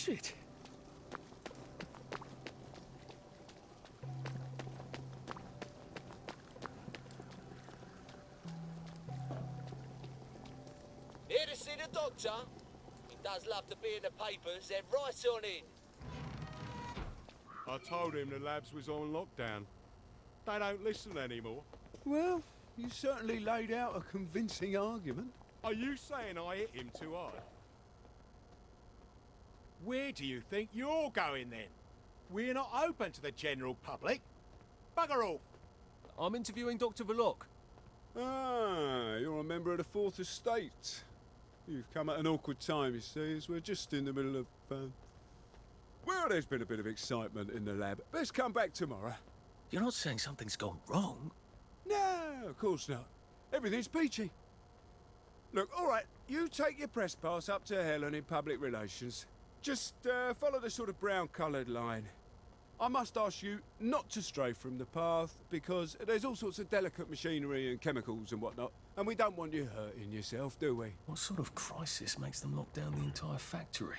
Shit. Here to see the doctor? He does love to be in the papers. They're right on in. I told him the labs was on lockdown. They don't listen anymore. Well, you certainly laid out a convincing argument. Are you saying I hit him too hard? Where do you think you're going then? We're not open to the general public. Bugger off! I'm interviewing Dr. Verloc. Ah, you're a member of the Fourth Estate. You've come at an awkward time, you see, as we're just in the middle of... Well, there's been a bit of excitement in the lab. Let's come back tomorrow. You're not saying something's gone wrong? No, of course not. Everything's peachy. Look, all right, you take your press pass up to Helen in public relations. Just follow the sort of brown-coloured line. I must ask you not to stray from the path, because there's all sorts of delicate machinery and chemicals and whatnot, and we don't want you hurting yourself, do we? What sort of crisis makes them lock down the entire factory?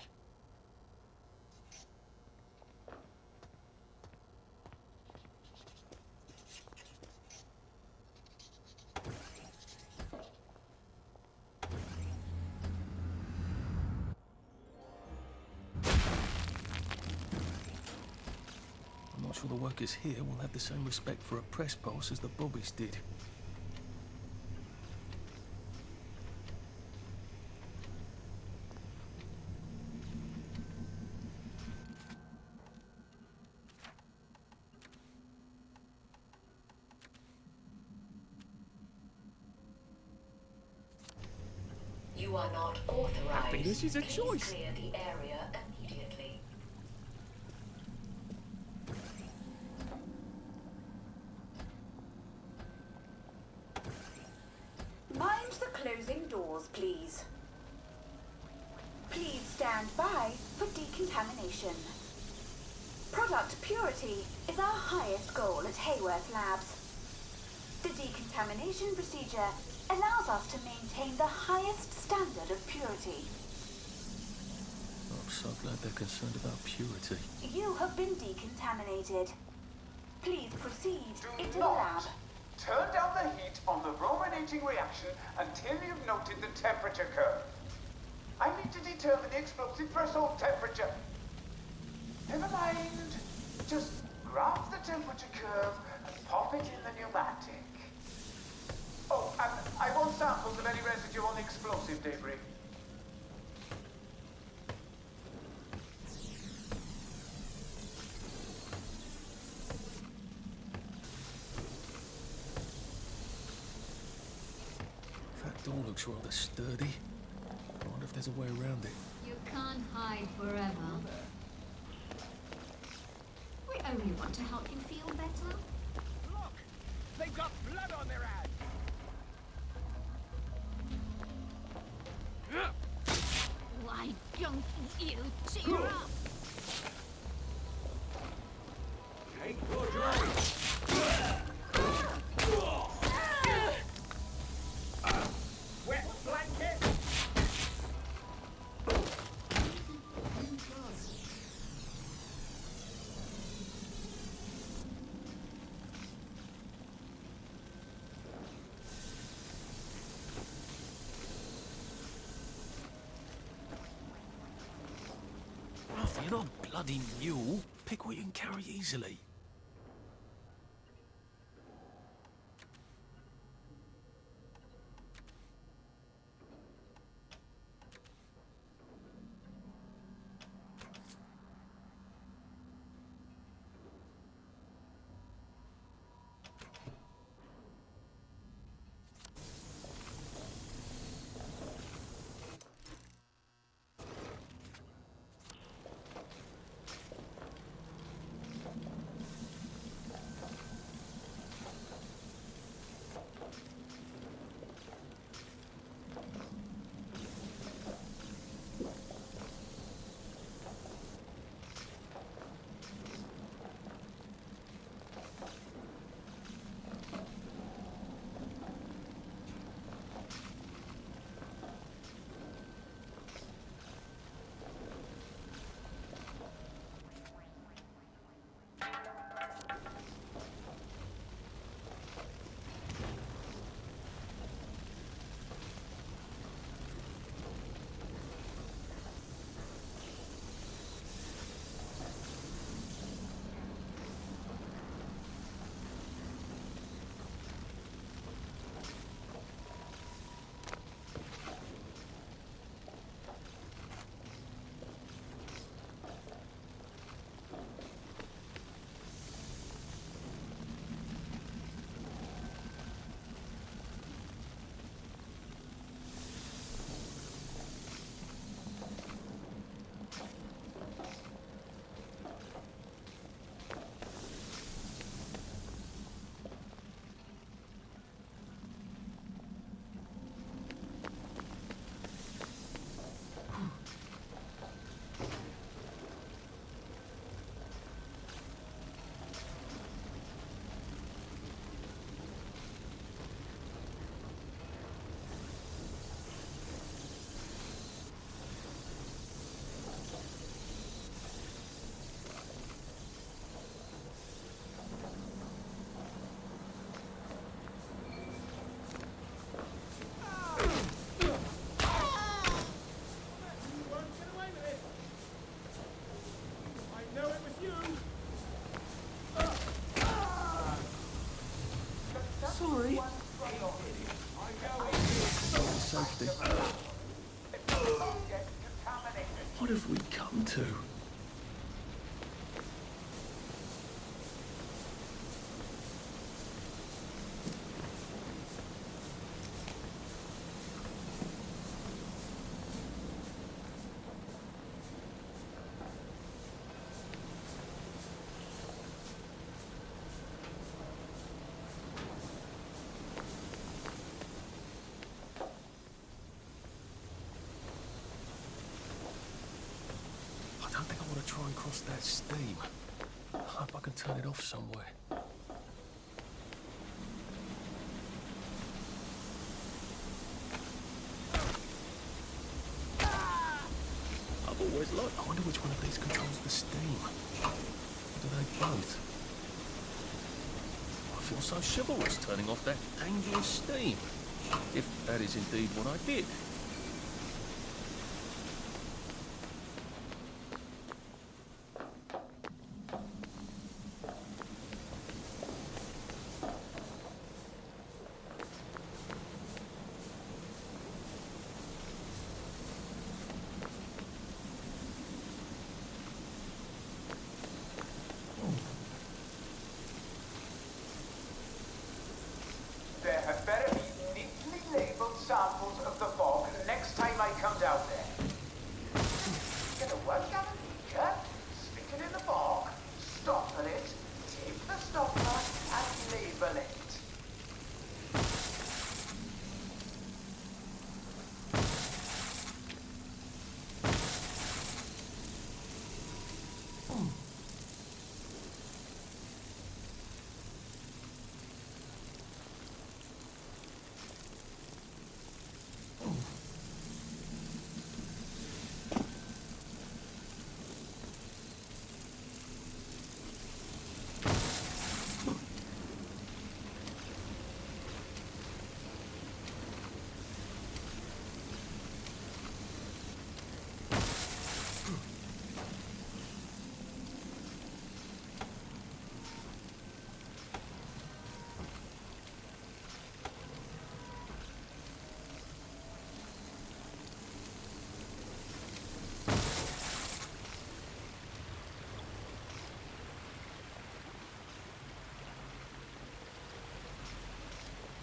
I'm not sure the workers here will have the same respect for a press pass as the Bobbies did. You are not authorized. Happiness is a Please choice. clear the area immediately. Mind the closing doors, please. Please stand by for decontamination. Product purity is our highest goal at Hayworth Labs. The decontamination procedure allows us to maintain the highest standard of purity. I'm so glad they're concerned about purity. You have been decontaminated. Please proceed into the not lab. turn down the heat on the brominating reaction until you've noted the temperature curve. I need to determine the explosive threshold temperature. Never mind. Just graph the temperature curve and pop it in the pneumatic. Oh, and I want samples of any residue on the explosive debris. That door looks rather sturdy. I wonder if there's a way around it. You can't hide forever. We only want to help you feel better. Look! They've got blood on their hands! Why don't you cheer up? Take your drink! Wet blanket! Arthur, you're not a bloody mule. Pick what you can carry easily. safety. Get contaminated. What have we come to? I don't think I want to try and cross that steam. I hope I can turn it off somewhere. I've always liked. I wonder which one of these controls the steam. Or do they both? I feel so chivalrous turning off that dangerous steam. If that is indeed what I did. There had better be neatly labelled samples of the fog next time I come down there. Get a 1 gallon beaker, stick it in the fog, stopper it, take the stopper and label it.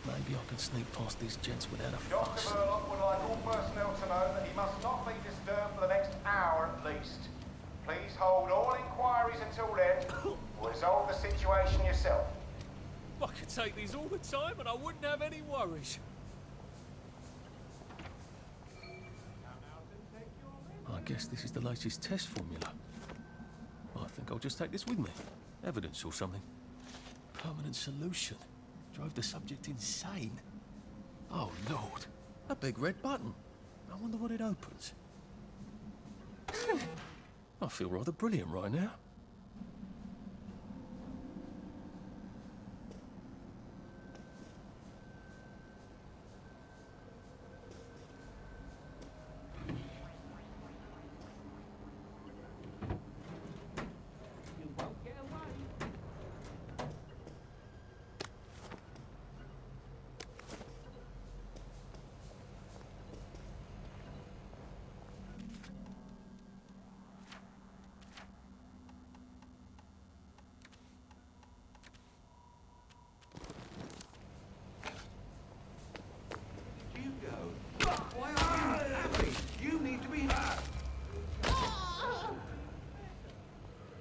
Maybe I can sneak past these gents without a Dr. fuss. Burlock would like all personnel to know that he must not be disturbed for the next hour at least. Please hold all inquiries until then. Resolve the situation yourself. I could take these all the time and I wouldn't have any worries. I guess this is the latest test formula. I think I'll just take this with me. Evidence or something. Permanent solution. Drove the subject insane. Oh, Lord. A big red button. I wonder what it opens. I feel rather brilliant right now.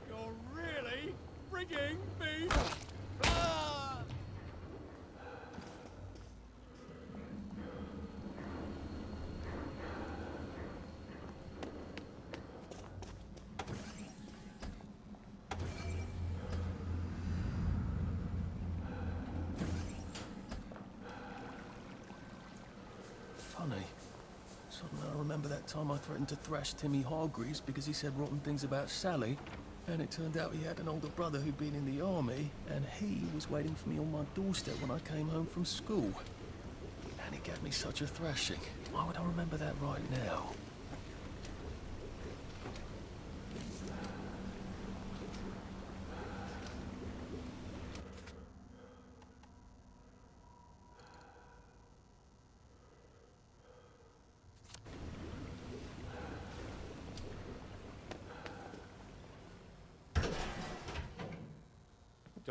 You're really bringing me... Funny. Suddenly I remember that time I threatened to thrash Timmy Hargreaves because he said rotten things about Sally, and it turned out he had an older brother who'd been in the army, and he was waiting for me on my doorstep when I came home from school. And he gave me such a thrashing. Why would I remember that right now?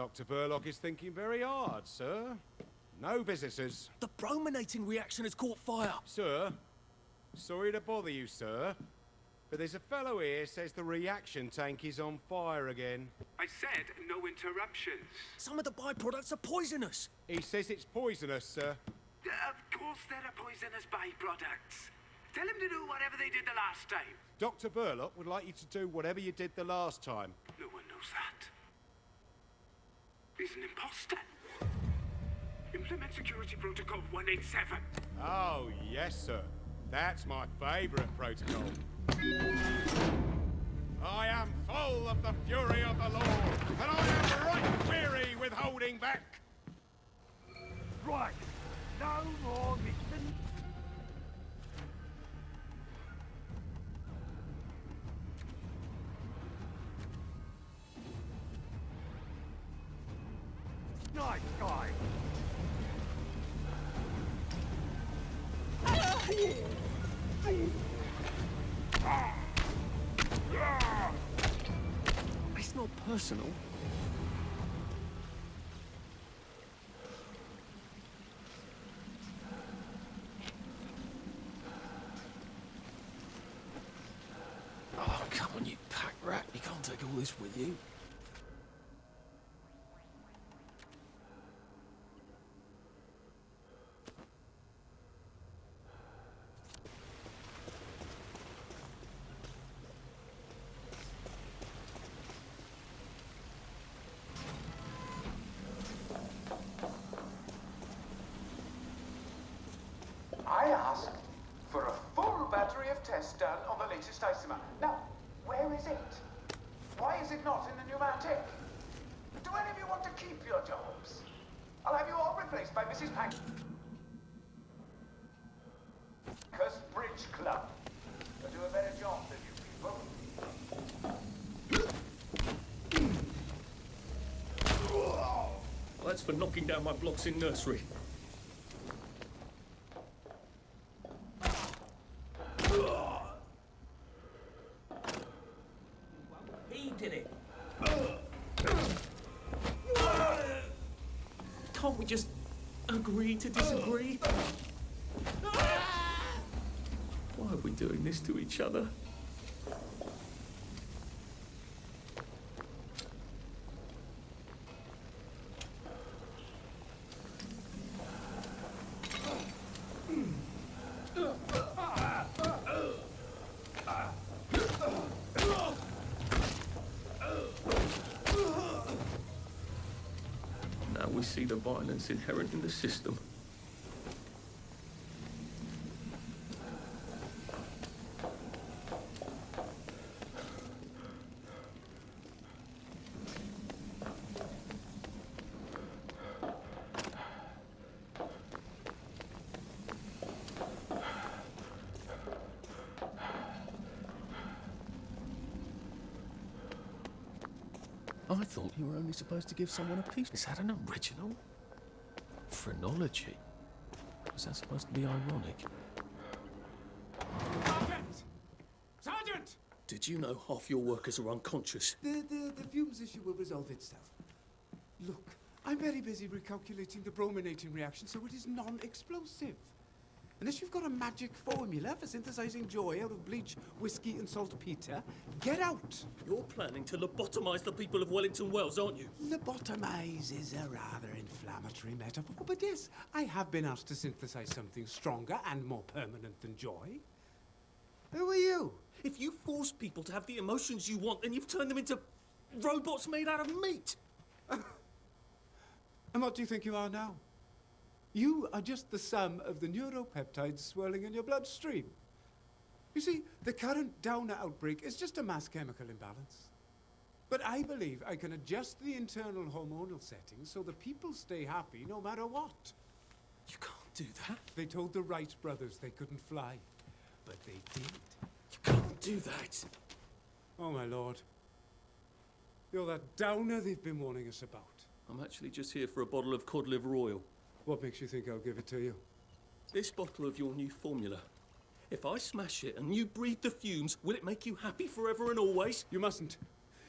Dr. Verloc is thinking very hard, sir. No visitors. The brominating reaction has caught fire. Sir, sorry to bother you, sir, but there's a fellow here says the reaction tank is on fire again. I said no interruptions. Some of the byproducts are poisonous. He says it's poisonous, sir. Of course there are poisonous byproducts. Tell him to do whatever they did the last time. Dr. Verloc would like you to do whatever you did the last time. No one knows that. He's an imposter. Implement Security Protocol 187. Oh, yes, sir. That's my favourite protocol. I am full of the fury of the Lord, and I am right weary with holding back. Right. No more mixing. Nice guy. It's not personal. Oh, come on, you pack rat. You can't take all this with you. I asked for a full battery of tests done on the latest isomer. Now, where is it? Why is it not in the pneumatic? Do any of you want to keep your jobs? I'll have you all replaced by Mrs. Pack. Bridge Club. They'll do a better job than you people. That's for knocking down my blocks in nursery. He did it. Can't we just agree to disagree? Why are we doing this to each other? Now we see the violence inherent in the system. I thought you were only supposed to give someone a piece. Is that an original? Phrenology? Was that supposed to be ironic? Sergeant! Sergeant! Did you know half your workers are unconscious? The fumes issue will resolve itself. Look, I'm very busy recalculating the brominating reaction so it is non-explosive. Unless you've got a magic formula for synthesizing joy out of bleach, whiskey and saltpeter, get out! You're planning to lobotomize the people of Wellington Wells, aren't you? Lobotomize is a rather inflammatory metaphor, but yes, I have been asked to synthesize something stronger and more permanent than joy. Who are you? If you force people to have the emotions you want, then you've turned them into robots made out of meat. And what do you think you are now? You are just the sum of the neuropeptides swirling in your bloodstream. You see, the current Downer outbreak is just a mass chemical imbalance. But I believe I can adjust the internal hormonal settings so the people stay happy no matter what. You can't do that. They told the Wright brothers they couldn't fly, but they did. You can't do that. Oh, my lord. You're that Downer they've been warning us about. I'm actually just here for a bottle of cod liver oil. What makes you think I'll give it to you? This bottle of your new formula. If I smash it and you breathe the fumes, will it make you happy forever and always? You mustn't.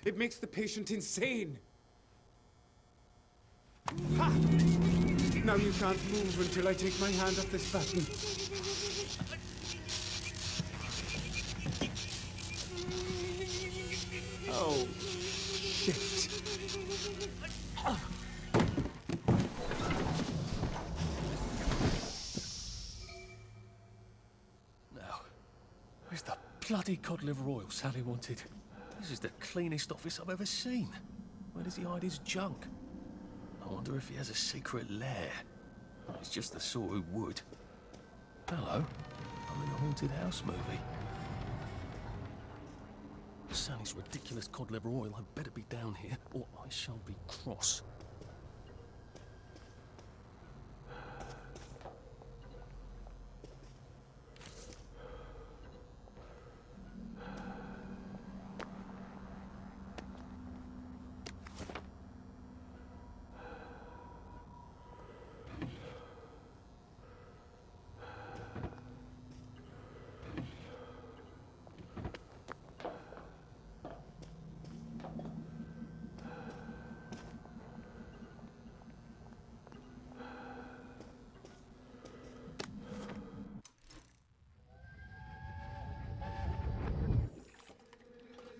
It makes the patient insane. know you can't move until I take my hand off this button. Oh, shit. Now, where's the bloody cod liver oil Sally wanted? This is the cleanest office I've ever seen. Where does he hide his junk? I wonder if he has a secret lair. He's just the sort who would. Hello. I'm in a haunted house movie. Sally's ridiculous cod liver oil had better be down here, or I shall be cross.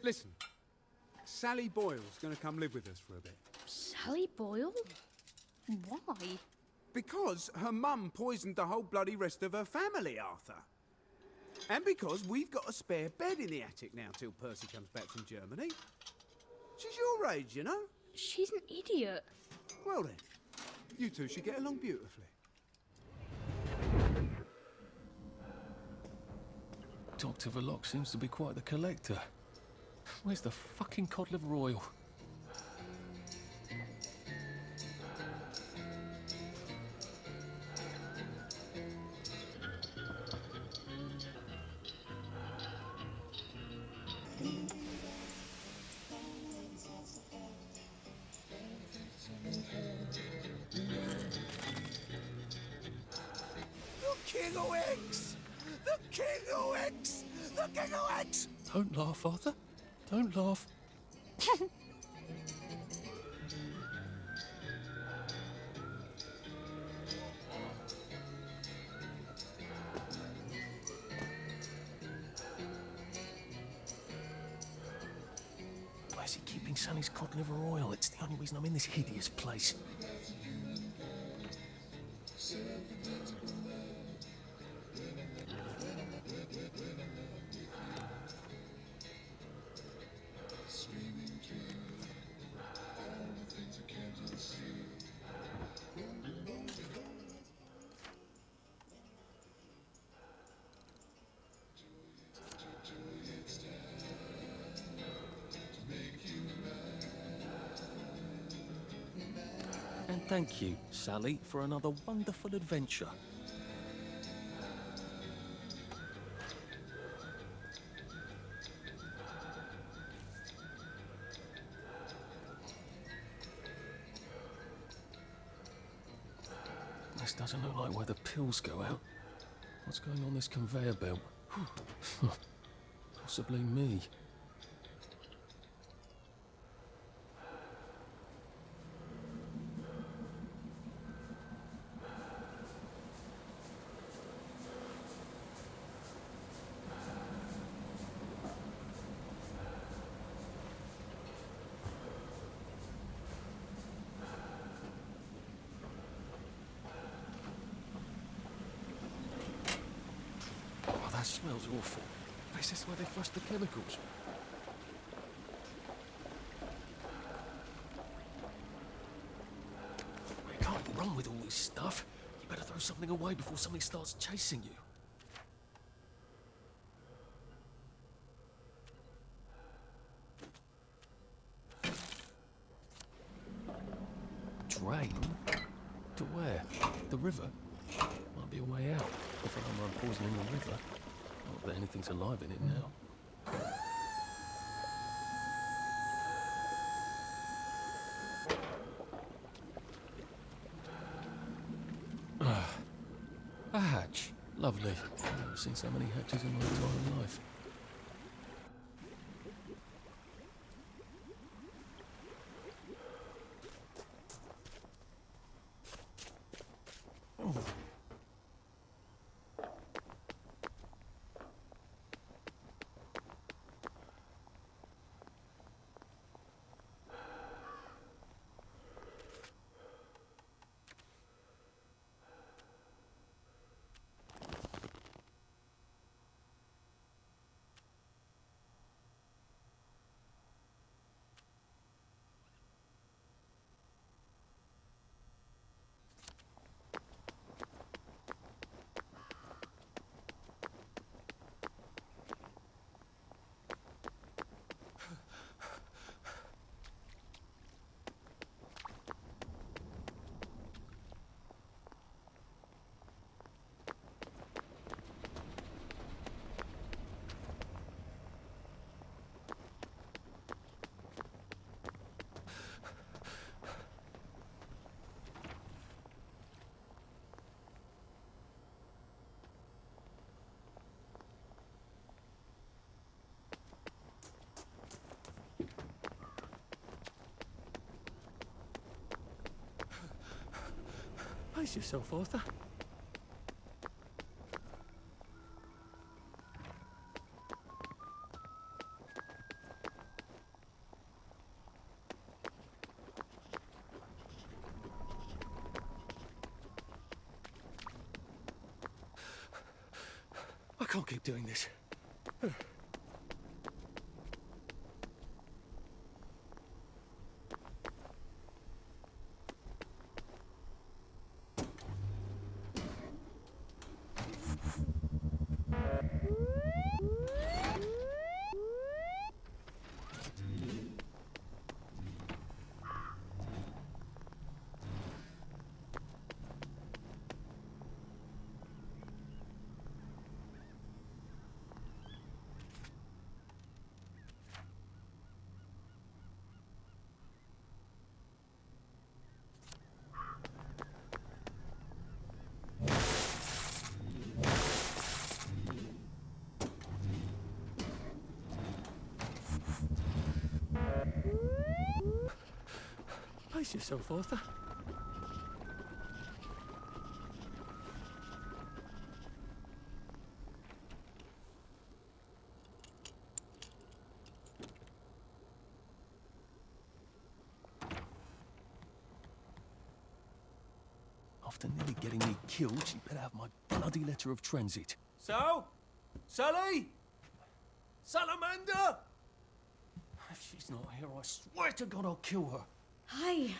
Listen, Sally Boyle's going to come live with us for a bit. Sally Boyle? Why? Because her mum poisoned the whole bloody rest of her family, Arthur. And because we've got a spare bed in the attic now till Percy comes back from Germany. She's your age, you know? She's an idiot. Well then, you two should get along beautifully. Dr. Verloc seems to be quite the collector. Where's the fucking cod liver oil? The King of Eggs! The King of Eggs! The King of Eggs! Don't laugh, Arthur. Don't laugh. Where's he keeping Sally's cod liver oil? It's the only reason I'm in this hideous place. And thank you, Sally, for another wonderful adventure. This doesn't look like where the pills go out. What's going on this conveyor belt? Possibly me. Oh, that smells awful. Is this where they flush the chemicals? You can't run with all this stuff. You better throw something away before something starts chasing you. Drain? To where? The river? Might be a way out. If I'm poisoning the river. Not that anything's alive in it now. A hatch. Lovely. I've never seen so many hatches in my entire life. Pace yourself, Arthur. I can't keep doing this. Pace yourself, Arthur. After nearly getting me killed, she better have my bloody letter of transit. So? Sally? Salamander? If she's not here, I swear to God I'll kill her. Hi.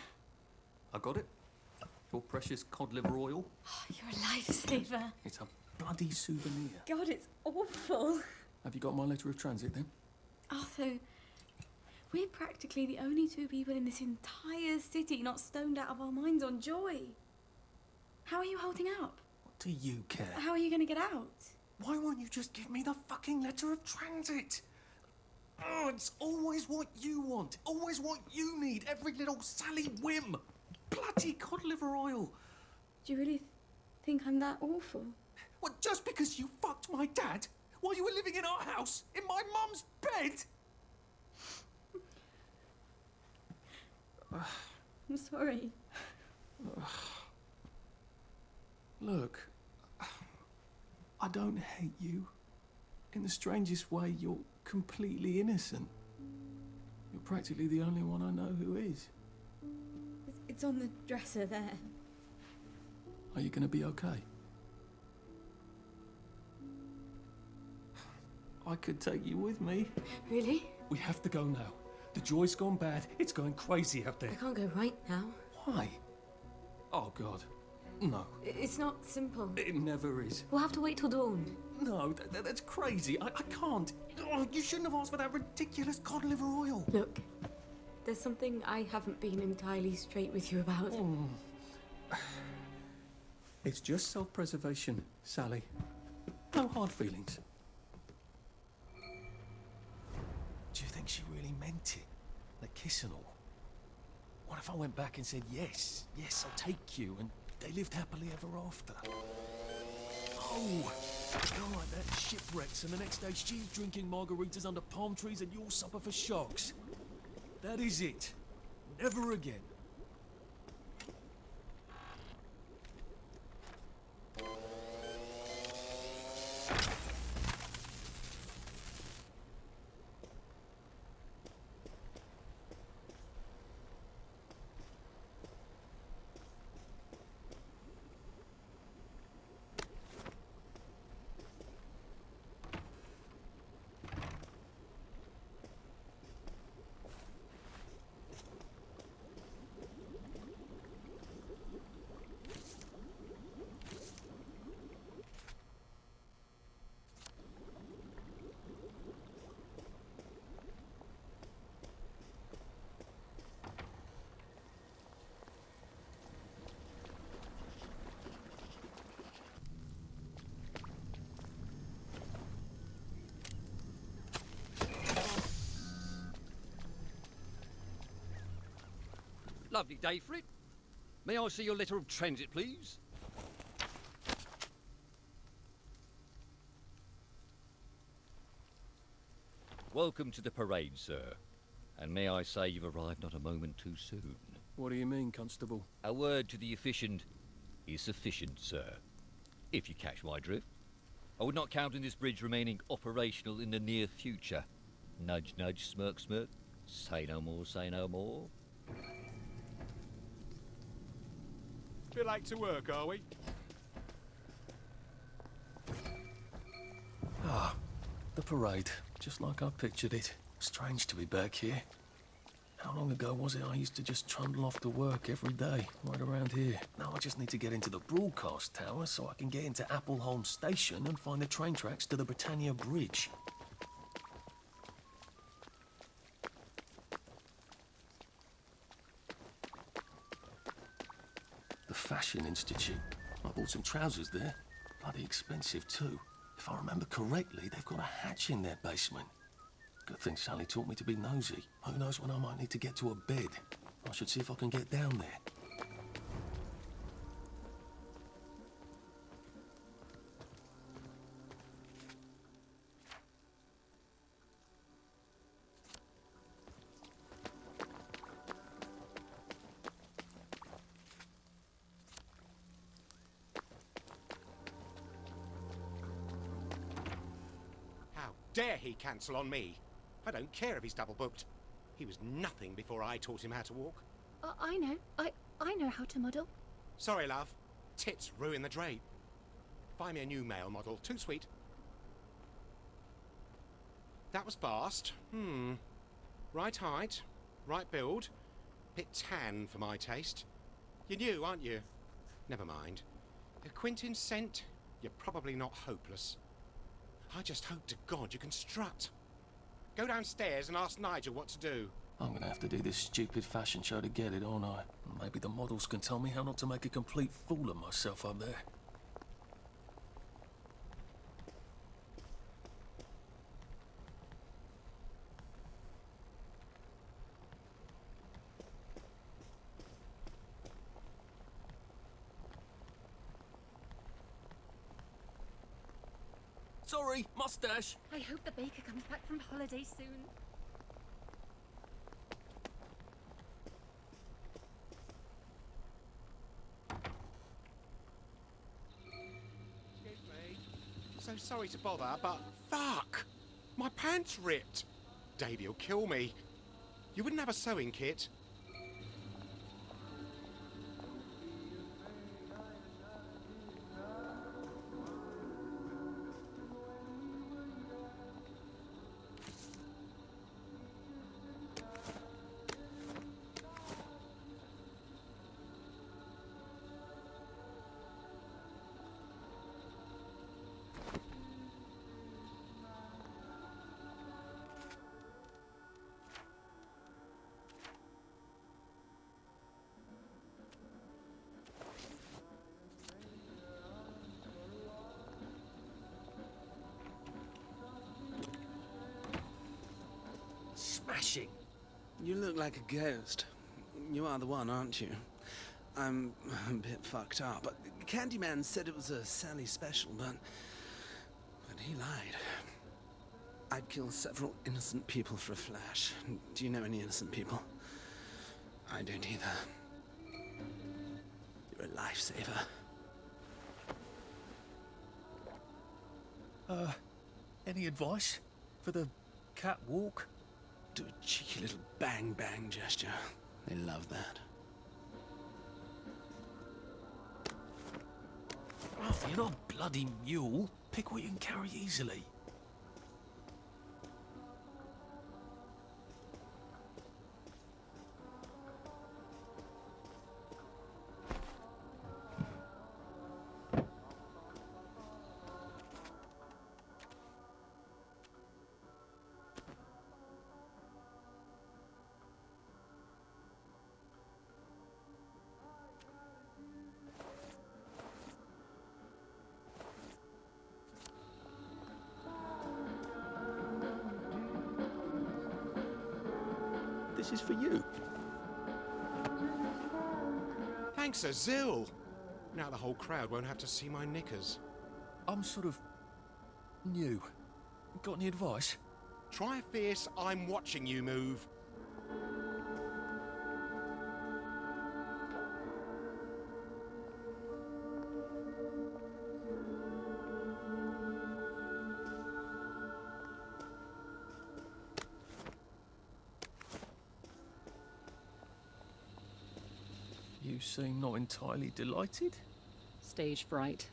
I got it. Your precious cod liver oil. Oh, you're a lifesaver. It's a bloody souvenir. God, it's awful. Have you got my letter of transit then? Arthur, we're practically the only two people in this entire city not stoned out of our minds on joy. How are you holding up? What do you care? How are you going to get out? Why won't you just give me the fucking letter of transit? Oh, it's always what you want. Always what you need. Every little Sally whim. Bloody cod liver oil. Do you really think I'm that awful? What, just because you fucked my dad while you were living in our house, in my mum's bed? I'm sorry. Look, I don't hate you. In the strangest way, you're completely innocent. You're practically the only one I know who is. It's on the dresser there. Are you gonna be okay? I could take you with me. Really? We have to go now. The joy's gone bad. It's going crazy out there. I can't go right now. Why? Oh, God. No. It's not simple. It never is. We'll have to wait till dawn. No, that's crazy. I can't. Oh, you shouldn't have asked for that ridiculous cod liver oil. Look, there's something I haven't been entirely straight with you about. It's just self-preservation, Sally. No hard feelings. Do you think she really meant it? The kiss and all? What if I went back and said, yes, I'll take you, and they lived happily ever after? Oh, go like that, shipwrecks, and the next day she's drinking margaritas under palm trees and you'll suffer for shocks. That is it. Never again. Lovely day for it. May I see your letter of transit, please? Welcome to the parade, sir. And may I say you've arrived not a moment too soon. What do you mean, Constable? A word to the efficient is sufficient, sir. If you catch my drift. I would not count on this bridge remaining operational in the near future. Nudge, nudge, smirk, smirk. Say no more, say no more. Bit late to work, are we? Ah, the parade. Just like I pictured it. Strange to be back here. How long ago was it I used to just trundle off to work every day, right around here? Now I just need to get into the broadcast tower so I can get into Appleholm Station and find the train tracks to the Britannia Bridge. The Fashion Institute. I bought some trousers there. Bloody expensive too. If I remember correctly, they've got a hatch in their basement. Good thing Sally taught me to be nosy. Who knows when I might need to get to a bed. I should see if I can get down there. How dare he cancel on me? I don't care if he's double booked. He was nothing before I taught him how to walk. I know. I know how to model. Sorry, love. Tits ruin the drape. Buy me a new male model. Too sweet. That was fast. Right height, right build. Bit tan for my taste. You're new, aren't you? Never mind. If Quentin's sent, you're probably not hopeless. I just hope to God you can strut. Go downstairs and ask Nigel what to do. I'm gonna have to do this stupid fashion show to get it, aren't I? Maybe the models can tell me how not to make a complete fool of myself up there. Sorry, mustache. I hope the baker comes back from holiday soon. Excuse me. So sorry to bother, but fuck! My pants ripped. Davy'll kill me. You wouldn't have a sewing kit? Smashing. You look like a ghost. You are the one, aren't you? I'm a bit fucked up. Candyman said it was a Sally special, but he lied. I'd kill several innocent people for a flash. Do you know any innocent people? I don't either. You're a lifesaver. Any advice for the catwalk? Do a cheeky little bang-bang gesture. They love that. Arthur, you're not a bloody mule. Pick what you can carry easily. This is for you. Thanks a zill. Now the whole crowd won't have to see my knickers. I'm sort of new. Got any advice? Try a fierce I'm watching you move. You seem not entirely delighted. Stage fright.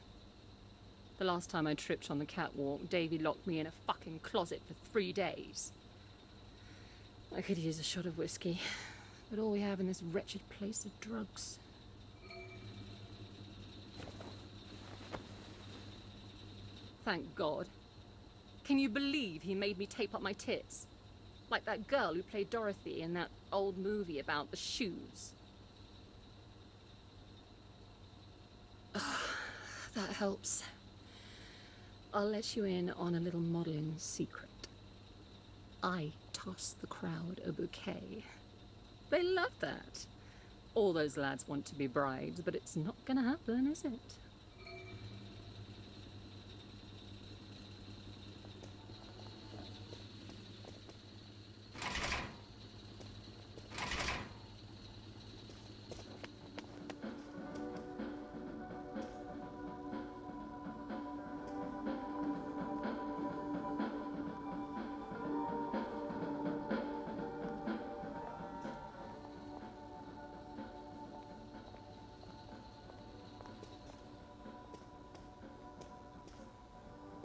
The last time I tripped on the catwalk, Davy locked me in a fucking closet for 3 days. I could use a shot of whiskey, but all we have in this wretched place are drugs. Thank God. Can you believe he made me tape up my tits? Like that girl who played Dorothy in that old movie about the shoes. That helps. I'll let you in on a little modelling secret. I toss the crowd a bouquet. They love that. All those lads want to be brides, but it's not gonna happen, is it?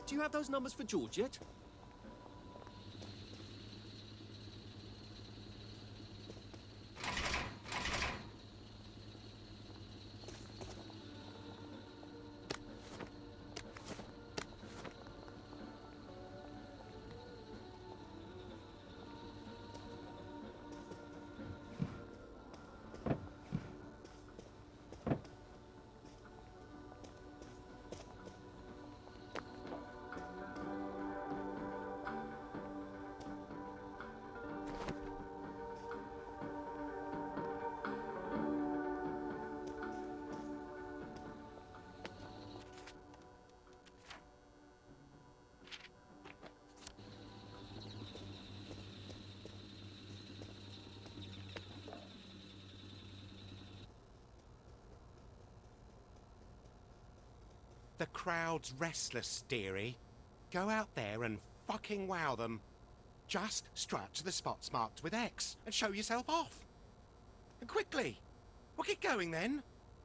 Do you have those numbers for George yet? The crowd's restless, dearie. Go out there and fucking wow them. Just strut to the spots marked with X and show yourself off. And quickly. Well, get going then.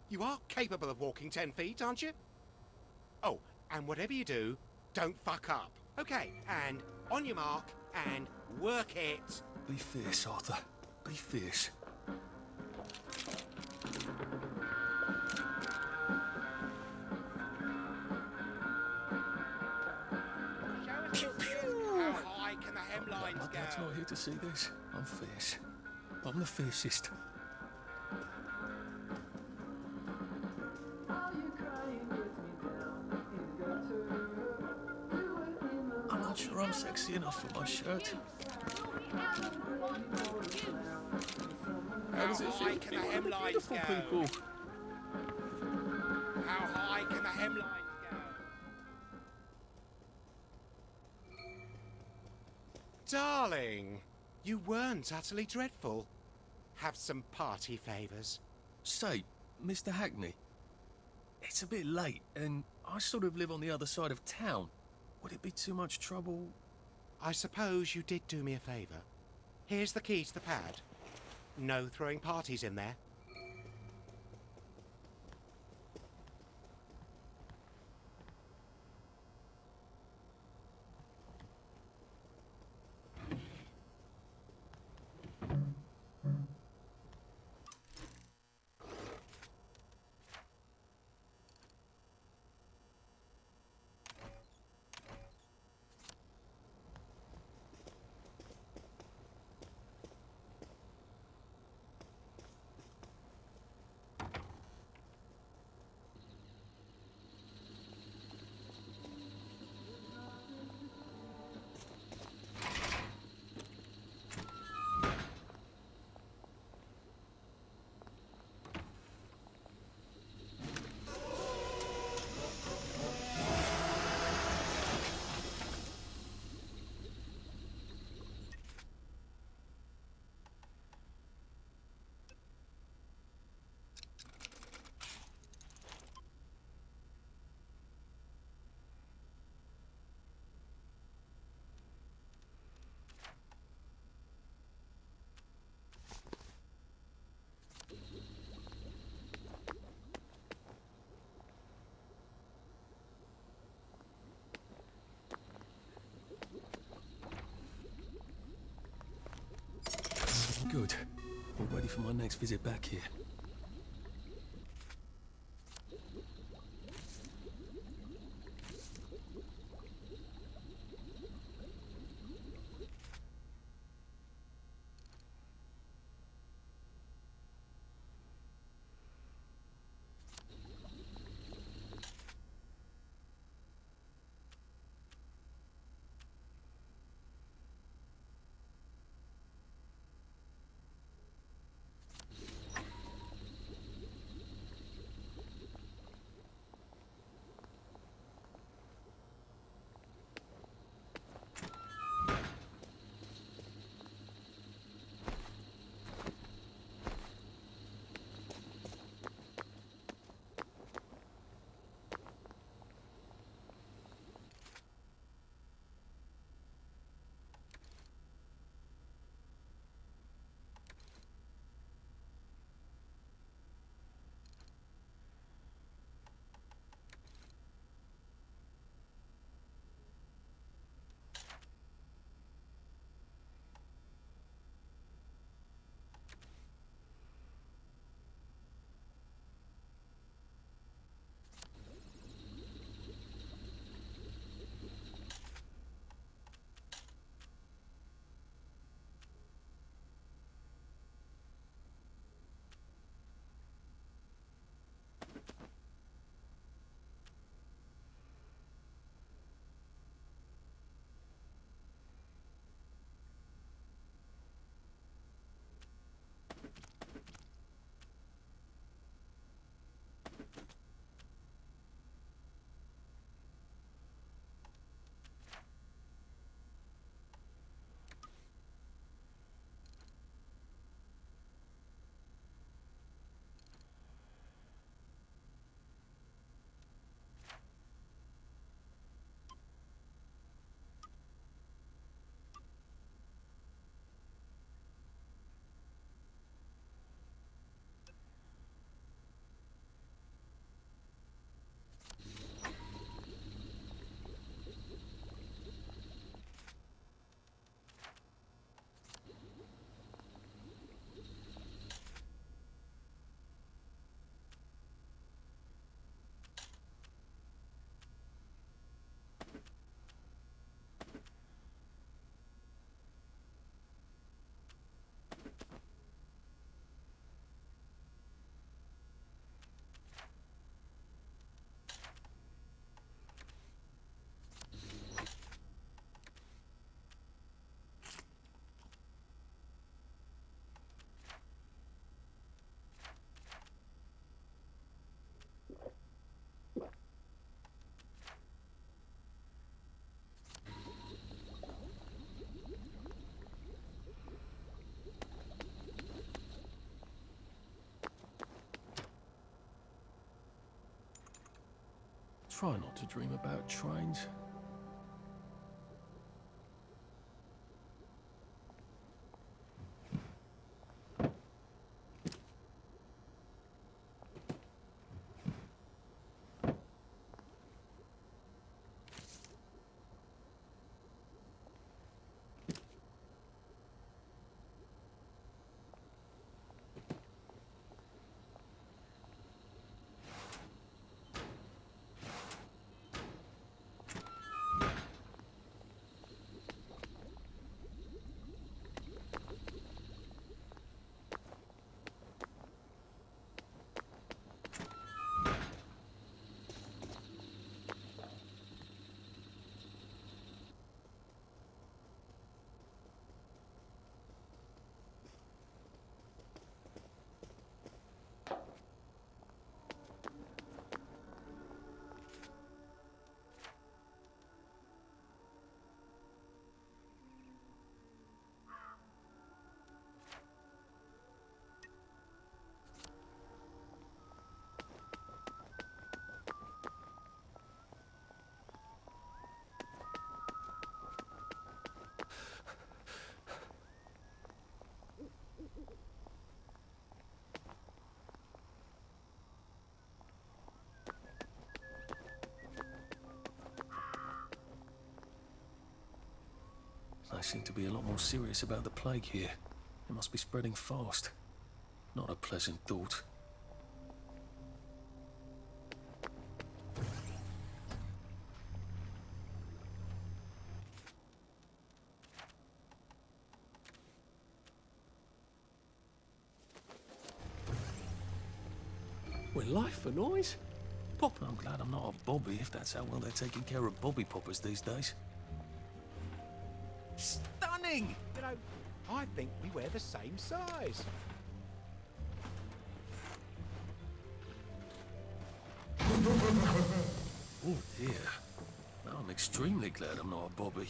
You are capable of walking 10 feet, aren't you? Oh, and whatever you do, don't fuck up. Okay, and on your mark, and work it. Be fierce, Arthur. Be fierce. How high can the hemlines My dad's go? not here to see this. I'm fierce. I'm the fiercest. I'm not sure I'm sexy enough for my shirt. How does it feel to be one of the beautiful people? How high can the hemlines go? Darling, you weren't utterly dreadful. Have some party favours. Say, Mr. Hackney, it's a bit late, and I sort of live on the other side of town. Would it be too much trouble? I suppose you did do me a favour. Here's the key to the pad. No throwing parties in there. Good. All ready for my next visit back here. Try not to dream about trains. They seem to be a lot more serious about the plague here. It must be spreading fast. Not a pleasant thought. Well, life for noise. Pop. I'm glad I'm not a Bobby, if that's how well they're taking care of Bobby poppers these days. Stunning! You know, I think we wear the same size. Oh dear. Now I'm extremely glad I'm not a Bobby.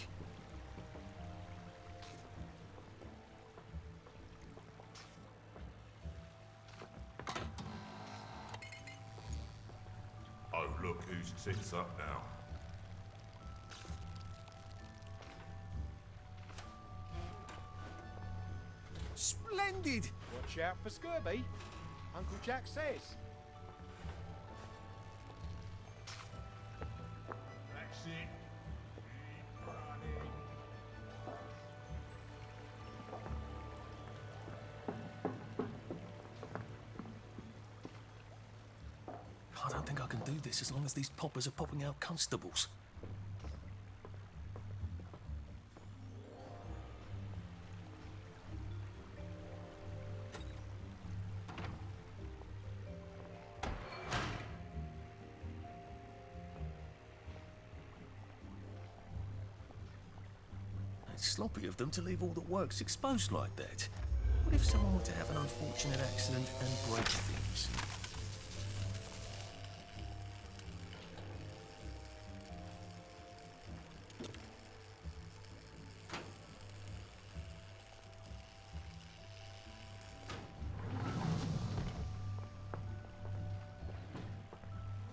Oh, look who's tits up now. Splendid! Watch out for scurvy, Uncle Jack says. That's it. Keep running. I don't think I can do this as long as these poppers are popping out constables. It's sloppy of them to leave all the works exposed like that. What if someone were to have an unfortunate accident and break things?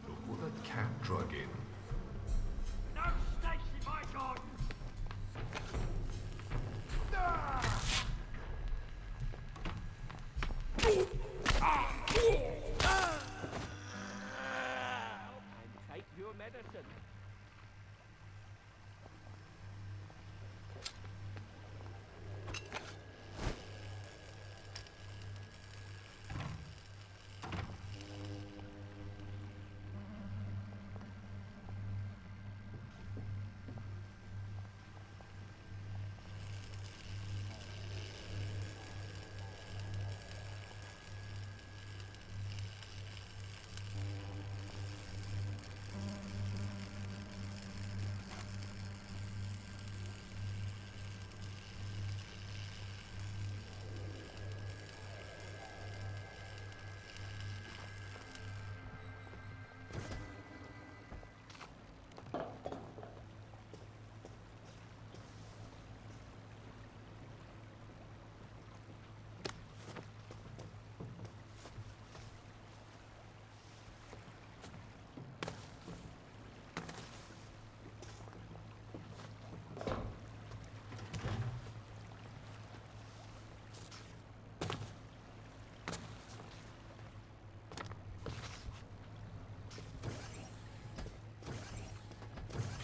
Look what a cat drug in. No stakes in my garden! And take your medicine.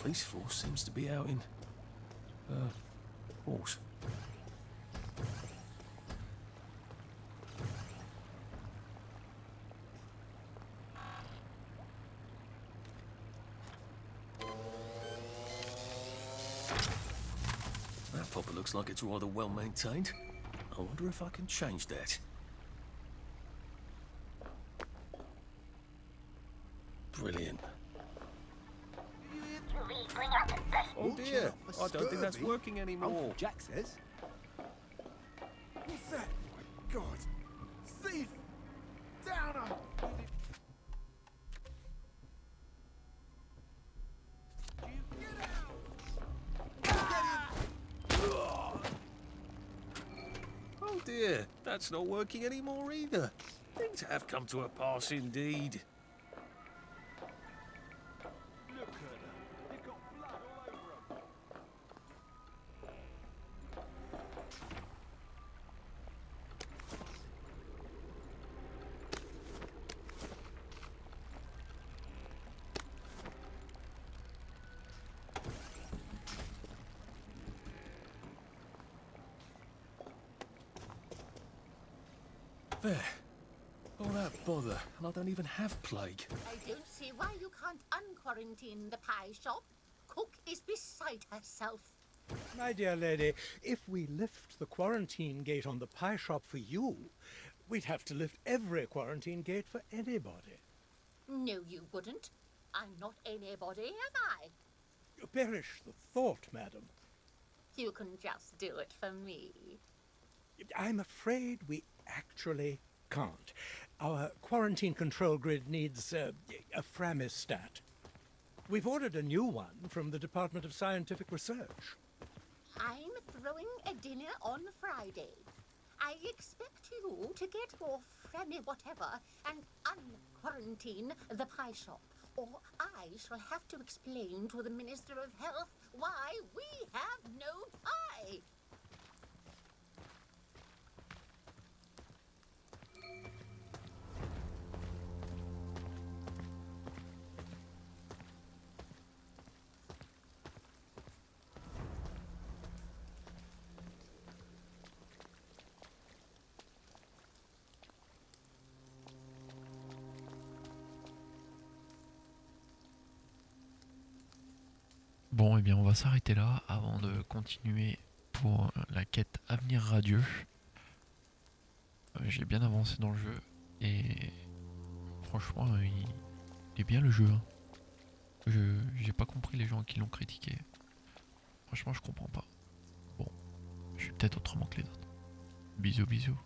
Police force seems to be out in force. That popper looks like it's rather well maintained. I wonder if I can change that. Brilliant. Oh dear, I don't think that's working anymore. Uncle Jack says. What's that? My God! Thief! Downer! Oh dear, that's not working anymore either. Things have come to a pass indeed. Look at her. They've got blood all over them. There. All that bother, and I don't even have plague. I don't see why you can't unquarantine the pie shop. Cook is beside herself. My dear lady, if we lift the quarantine gate on the pie shop for you, we'd have to lift every quarantine gate for anybody. No, you wouldn't. I'm not anybody, am I? Perish the thought, madam. You can just do it for me. I'm afraid we actually can't. Our quarantine control grid needs a Framistat. We've ordered a new one from the Department of Scientific Research. I'm throwing a dinner on Friday. I expect you to get your Fremi whatever and unquarantine the pie shop, or I shall have to explain to the Minister of Health why we have no pie. Bon, et bien on va s'arrêter là avant de continuer pour la quête Avenir Radieux. J'ai bien avancé dans le jeu et franchement il est bien le jeu. Hein. J'ai pas compris les gens qui l'ont critiqué. Franchement je comprends pas. Bon, je suis peut-être autrement que les autres. Bisous bisous.